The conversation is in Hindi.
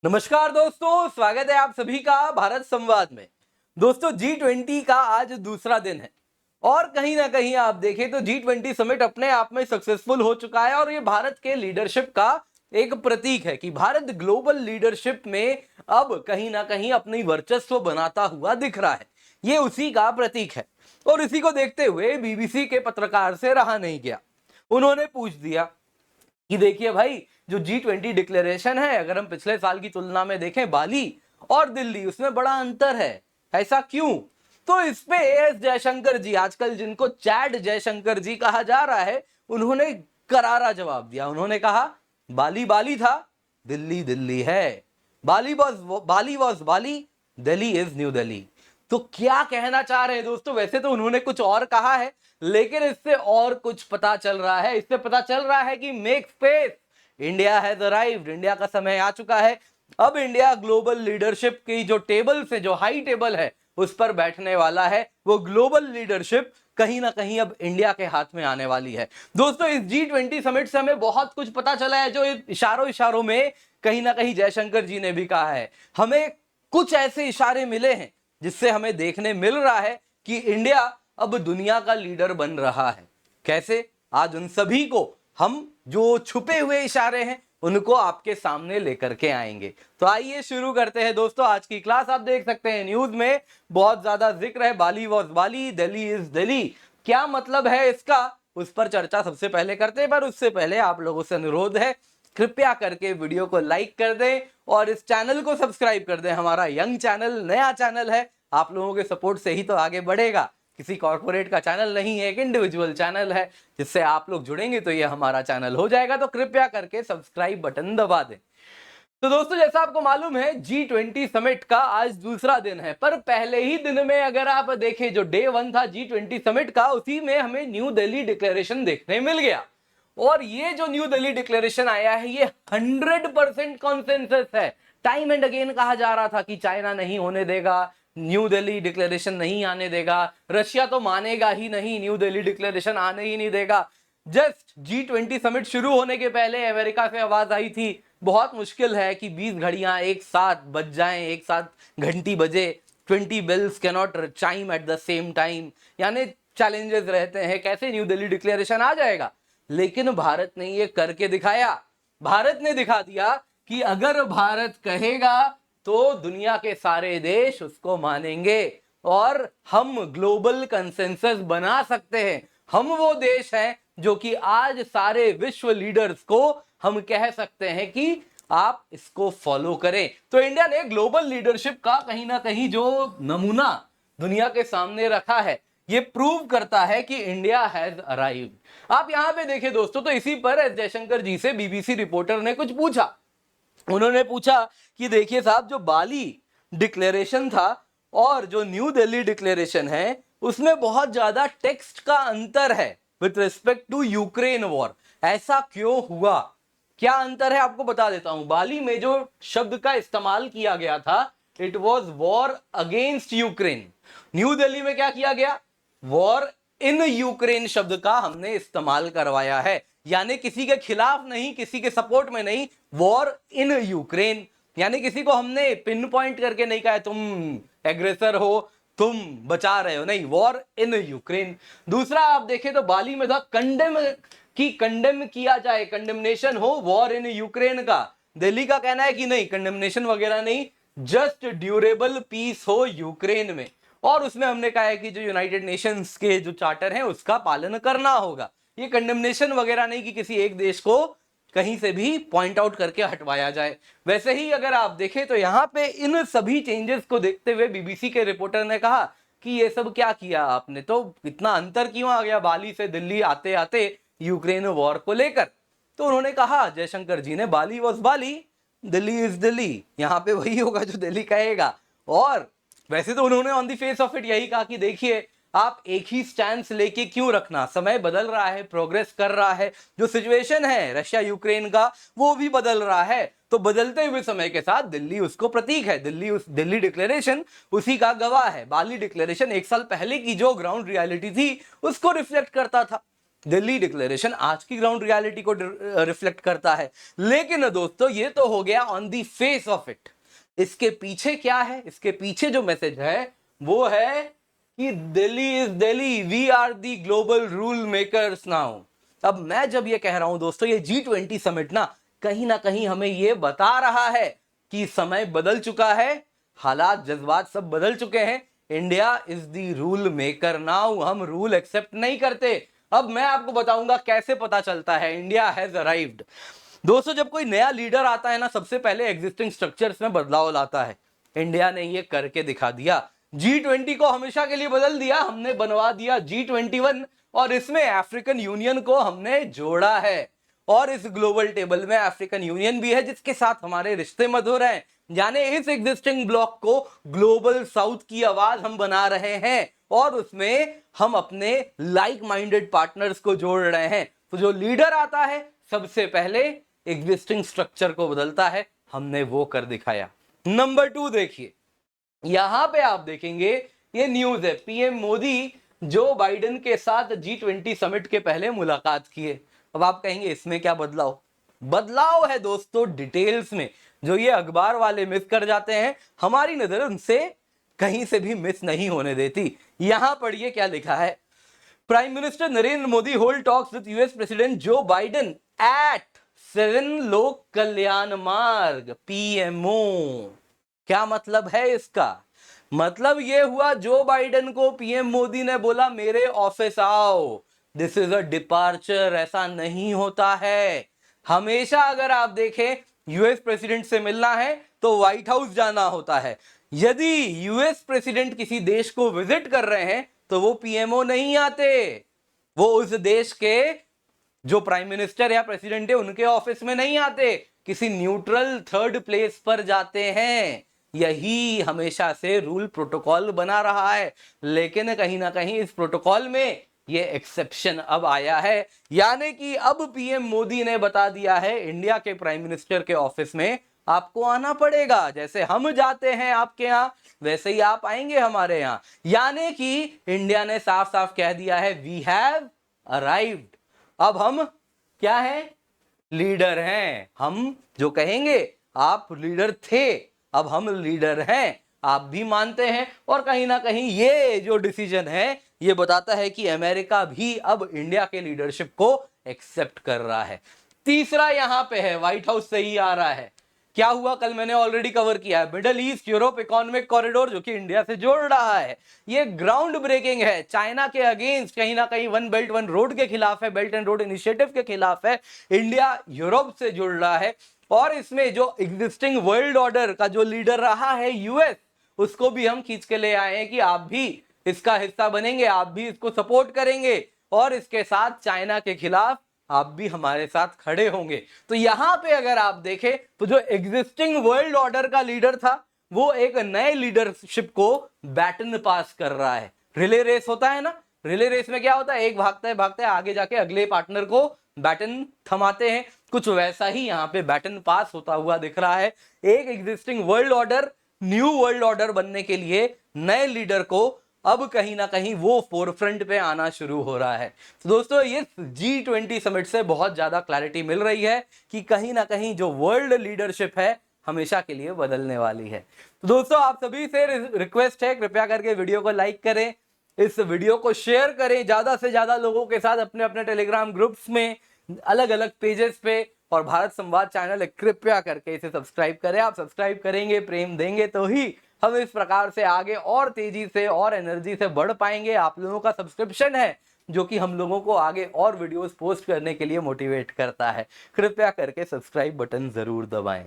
नमस्कार दोस्तों, स्वागत है आप सभी का भारत संवाद में। दोस्तों G20 का आज दूसरा दिन है और कहीं ना कहीं आप देखें तो G20 समिट अपने आप में सक्सेसफुल हो चुका है और ये भारत के लीडरशिप का एक प्रतीक है कि भारत ग्लोबल लीडरशिप में अब कहीं ना कहीं अपनी वर्चस्व बनाता हुआ दिख रहा है। ये उसी का प्रतीक है और इसी को देखते हुए बीबीसी के पत्रकार से रहा नहीं गया। उन्होंने पूछ दिया कि देखिए भाई, जो G20 डिक्लेरेशन है, अगर हम पिछले साल की तुलना में देखें बाली और दिल्ली, उसमें बड़ा अंतर है। ऐसा क्यों? तो इस पे एस जयशंकर जी, आजकल जिनको चैट जयशंकर जी कहा जा रहा है, उन्होंने करारा जवाब दिया। उन्होंने कहा बाली बाली था, दिल्ली दिल्ली है। Bali was Bali, Delhi is New Delhi. तो क्या कहना चाह रहे हैं दोस्तों? वैसे तो उन्होंने कुछ और कहा है, लेकिन इससे और कुछ पता चल रहा है। इससे पता चल रहा है कि make space, India has arrived, India का समय आ चुका है। अब इंडिया ग्लोबल लीडरशिप की जो टेबल से, जो हाई टेबल है, उस पर बैठने वाला है। वो ग्लोबल लीडरशिप कहीं ना कहीं अब इंडिया के हाथ में आने वाली है। दोस्तों, इस G20 समिट से हमें बहुत कुछ पता चला है, जो इशारों इशारों में कहीं ना कहीं जयशंकर जी ने भी कहा है। हमें कुछ ऐसे इशारे मिले हैं जिससे हमें देखने मिल रहा है कि इंडिया अब दुनिया का लीडर बन रहा है। कैसे? आज उन सभी को हम, जो छुपे हुए इशारे हैं, उनको आपके सामने लेकर के आएंगे। तो आइए शुरू करते हैं दोस्तों आज की क्लास। आप देख सकते हैं न्यूज में बहुत ज्यादा जिक्र है, बाली वॉज बाली, दिल्ली इज दिल्ली। क्या मतलब है इसका? उस पर चर्चा सबसे पहले करते हैं, पर उससे पहले आप लोगों से अनुरोध है, कृपया करके वीडियो को लाइक कर दें और इस चैनल को सब्सक्राइब कर दें। हमारा यंग चैनल, नया चैनल है, आप लोगों के सपोर्ट से ही तो आगे बढ़ेगा। किसी कॉर्पोरेट का चैनल नहीं है, एक इंडिविजुअल चैनल है, जिससे आप लोग जुड़ेंगे तो ये हमारा चैनल हो जाएगा। तो कृपया करके सब्सक्राइब बटन दबा दें। तो दोस्तों, जैसा आपको मालूम है, G20 समिट का आज दूसरा दिन है, पर पहले ही दिन में अगर आप देखें, जो डे 1 था G20 समिट का, उसी में हमें न्यू दिल्ली डिक्लेरेशन देखने मिल गया। और ये जो न्यू दिल्ली डिक्लेरेशन आया है, ये 100% कॉन्सेंसस है। टाइम एंड अगेन कहा जा रहा था कि चाइना नहीं होने देगा, न्यू दिल्ली डिक्लेरेशन नहीं आने देगा, रशिया तो मानेगा ही नहीं, न्यू दिल्ली डिक्लेरेशन आने ही नहीं देगा। जस्ट G20 समिट शुरू होने के पहले अमेरिका से आवाज आई थी, बहुत मुश्किल है कि 20 घड़ियां एक साथ बज जाएं, एक साथ घंटी बजे, 20 bells can not chime at the same time. यानी चैलेंजेस रहते हैं, कैसे न्यू दिल्ली डिक्लेरेशन आ जाएगा। लेकिन भारत ने ये करके दिखाया। भारत ने दिखा दिया कि अगर भारत कहेगा तो दुनिया के सारे देश उसको मानेंगे और हम ग्लोबल कंसेंसस बना सकते हैं। हम वो देश हैं जो कि आज सारे विश्व लीडर्स को हम कह सकते हैं कि आप इसको फॉलो करें। तो इंडिया ने ग्लोबल लीडरशिप का कहीं ना कहीं जो नमूना दुनिया के सामने रखा है, ये प्रूव करता है कि इंडिया हैज अराइव्ड। आप यहां पे देखें दोस्तों, तो इसी पर एस जयशंकर जी से बीबीसी रिपोर्टर ने कुछ पूछा। उन्होंने पूछा कि देखिए साहब, जो बाली डिक्लेरेशन था और जो न्यू दिल्ली डिक्लेरेशन है, उसमें बहुत ज्यादा टेक्स्ट का अंतर है with respect to Ukraine war. ऐसा क्यों हुआ? क्या अंतर है आपको बता देता हूं। बाली में जो शब्द का इस्तेमाल किया गया था, it was war against Ukraine. New Delhi में क्या किया गया? वॉर इन यूक्रेन शब्द का हमने इस्तेमाल करवाया है। यानी किसी के खिलाफ नहीं, किसी के सपोर्ट में नहीं, वॉर इन यूक्रेन। यानी किसी को हमने पिन पॉइंट करके नहीं कहा तुम एग्रेसर हो, तुम बचा रहे हो, नहीं, वॉर इन यूक्रेन। दूसरा आप देखें तो बाली में था कंडेम किया जाए, कंडेमनेशन हो वॉर इन यूक्रेन का। दिल्ली का कहना है कि नहीं, कंडेमनेशन वगैरह नहीं, जस्ट ड्यूरेबल पीस हो यूक्रेन में। और उसमें हमने कहा है कि जो यूनाइटेड नेशंस के जो चार्टर हैं उसका पालन करना होगा। ये कंडेमनेशन वगैरह नहीं कि किसी एक देश को कहीं से भी पॉइंट आउट करके हटवाया जाए। वैसे ही अगर आप देखें तो यहां पे इन सभी चेंजेस को देखते हुए बीबीसी के रिपोर्टर ने कहा कि ये सब क्या किया आपने, तो इतना अंतर क्यों आ गया बाली से दिल्ली आते आते यूक्रेन वॉर को लेकर। तो उन्होंने कहा जयशंकर जी ने, बाली वॉज बाली, दिल्ली इज दिल्ली। यहां पे वही होगा जो दिल्ली कहेगा। और वैसे तो उन्होंने on the face of it यही कहा कि देखिए, आप एक ही स्टैंड लेके क्यों रखना, समय बदल रहा है, प्रोग्रेस कर रहा है, जो सिचुएशन है रशिया यूक्रेन का वो भी बदल रहा है। तो बदलते हुए समय के साथ दिल्ली उसको प्रतीक है, दिल्ली डिक्लेरेशन उसी का गवाह है। बाली डिक्लेरेशन एक साल पहले की जो ग्राउंड रियलिटी थी उसको रिफ्लेक्ट करता था। दिल्ली डिक्लेरेशन आज की ग्राउंड रियलिटी को रिफ्लेक्ट करता है। लेकिन दोस्तों ये तो हो गया on the face of it, इसके पीछे क्या है? इसके पीछे जो मैसेज है वो है कि Delhi is Delhi, we are the global rule makers now. अब मैं जब ये कह रहा हूं दोस्तों, ये G20 समिट ना कहीं हमें ये बता रहा है कि समय बदल चुका है, हालात जज्बात सब बदल चुके हैं। India is the rule maker now, हम रूल एक्सेप्ट नहीं करते। अब मैं आपको बताऊंगा कैसे पता चलता है इंडिया हैज अराइव्ड। दोस्तों जब कोई नया लीडर आता है ना, सबसे पहले एग्जिस्टिंग स्ट्रक्चर्स में बदलाव लाता है। इंडिया ने ये करके दिखा दिया। G20 को हमेशा के लिए बदल दिया, हमने बनवा दिया G21 और इसमें अफ्रीकन यूनियन को हमने जोड़ा है। और इस ग्लोबल टेबल में अफ्रीकन यूनियन भी है जिसके साथ हमारे रिश्ते मधुर हैं। यानी इस एग्जिस्टिंग ब्लॉक को ग्लोबल साउथ की आवाज हम बना रहे हैं और उसमें हम अपने लाइक माइंडेड पार्टनर्स को जोड़ रहे हैं। तो जो लीडर आता है सबसे पहले एग्जिस्टिंग स्ट्रक्चर को बदलता है, हमने वो कर दिखाया। नंबर 2 देखिए, यहां पे आप देखेंगे ये न्यूज है, पीएम मोदी जो बाइडेन के साथ G20 समिट के पहले मुलाकात किए। अब आप कहेंगे इसमें क्या बदलाव? बदलाव है दोस्तों डिटेल्स में, जो ये अखबार वाले मिस कर जाते हैं, हमारी नजर उनसे कहीं से भी मिस नहीं होने देती। यहां पढ़िए क्या लिखा है। Prime minister Narendra Modi hold talks with US president Joe Biden at 7 Lok कल्याण मार्ग, PMO। क्या मतलब है इसका? मतलब ये हुआ जो बाइडेन को पीएम मोदी ने बोला मेरे ऑफिस आओ, दिस इज अ डिपार्चर। ऐसा नहीं होता है। हमेशा अगर आप देखें यूएस प्रेसिडेंट से मिलना है तो व्हाइट हाउस जाना होता है। यदि यूएस प्रेसिडेंट किसी देश को विजिट कर रहे हैं तो वो पीएमओ नहीं आते, वो उस देश के जो प्राइम मिनिस्टर या प्रेसिडेंट है उनके ऑफिस में नहीं आते, किसी न्यूट्रल थर्ड प्लेस पर जाते हैं। यही हमेशा से रूल प्रोटोकॉल बना रहा है। लेकिन कहीं ना कहीं इस प्रोटोकॉल में ये एक्सेप्शन अब आया है, यानी कि अब पीएम मोदी ने बता दिया है इंडिया के प्राइम मिनिस्टर के ऑफिस में आपको आना पड़ेगा। जैसे हम जाते हैं आपके यहां वैसे ही आप आएंगे हमारे यहां। यानी कि इंडिया ने साफ साफ कह दिया है वी हैव अराइव्ड। अब हम क्या है? लीडर हैं। हम जो कहेंगे आप लीडर थे, अब हम लीडर हैं, आप भी मानते हैं। और कहीं ना कहीं ये जो डिसीजन है ये बताता है कि अमेरिका भी अब इंडिया के लीडरशिप को एक्सेप्ट कर रहा है। तीसरा यहां पे है, व्हाइट हाउस से ही आ रहा है। क्या हुआ? कल मैंने ऑलरेडी कवर किया है, middle east Europe economic corridor जो कि इंडिया से जोड़ रहा है। ये ग्राउंड ब्रेकिंग है, चाइना के अगेंस्ट, कहीं ना कहीं वन बेल्ट वन रोड के खिलाफ है, बेल्ट एंड रोड इनिशिएटिव के खिलाफ है। इंडिया यूरोप से जुड़ रहा है और इसमें जो एग्जिस्टिंग वर्ल्ड ऑर्डर का जो लीडर रहा है यूएस, उसको भी हम खींच के ले आए हैं कि आप भी इसका हिस्सा बनेंगे, आप भी इसको सपोर्ट करेंगे और इसके साथ चाइना के खिलाफ आप भी हमारे साथ खड़े होंगे। तो यहां पे अगर आप देखें तो जो एग्जिस्टिंग वर्ल्ड ऑर्डर का लीडर था वो एक नए लीडरशिप को बैटन पास कर रहा है। रिले रेस होता है ना, रिले रेस में क्या होता है? एक भागता है आगे जाके अगले पार्टनर को बैटन थमाते हैं। कुछ वैसा ही यहां पे बैटन पास होता हुआ दिख रहा है। एक existing world order new world order बनने के लिए नए लीडर को अब कहीं ना कहीं वो फोरफ्रंट पे आना शुरू हो रहा है। तो दोस्तों ये G20 समिट से बहुत ज्यादा क्लैरिटी मिल रही है कि कहीं ना कहीं जो वर्ल्ड लीडरशिप है हमेशा के लिए बदलने वाली है। तो दोस्तों आप सभी से रिक्वेस्ट है, कृपया करके वीडियो को लाइक करें, इस वीडियो को शेयर करें ज्यादा से ज्यादा लोगों के साथ, अपने अपने टेलीग्राम ग्रुप्स में, अलग अलग पेजेस पे, और भारत संवाद चैनल कृपया करके इसे सब्सक्राइब करें। आप सब्सक्राइब करेंगे, प्रेम देंगे तो ही हम इस प्रकार से आगे और तेजी से और एनर्जी से बढ़ पाएंगे। आप लोगों का सब्सक्रिप्शन है जो कि हम लोगों को आगे और वीडियोस पोस्ट करने के लिए मोटिवेट करता है। कृपया करके सब्सक्राइब बटन जरूर दबाएं।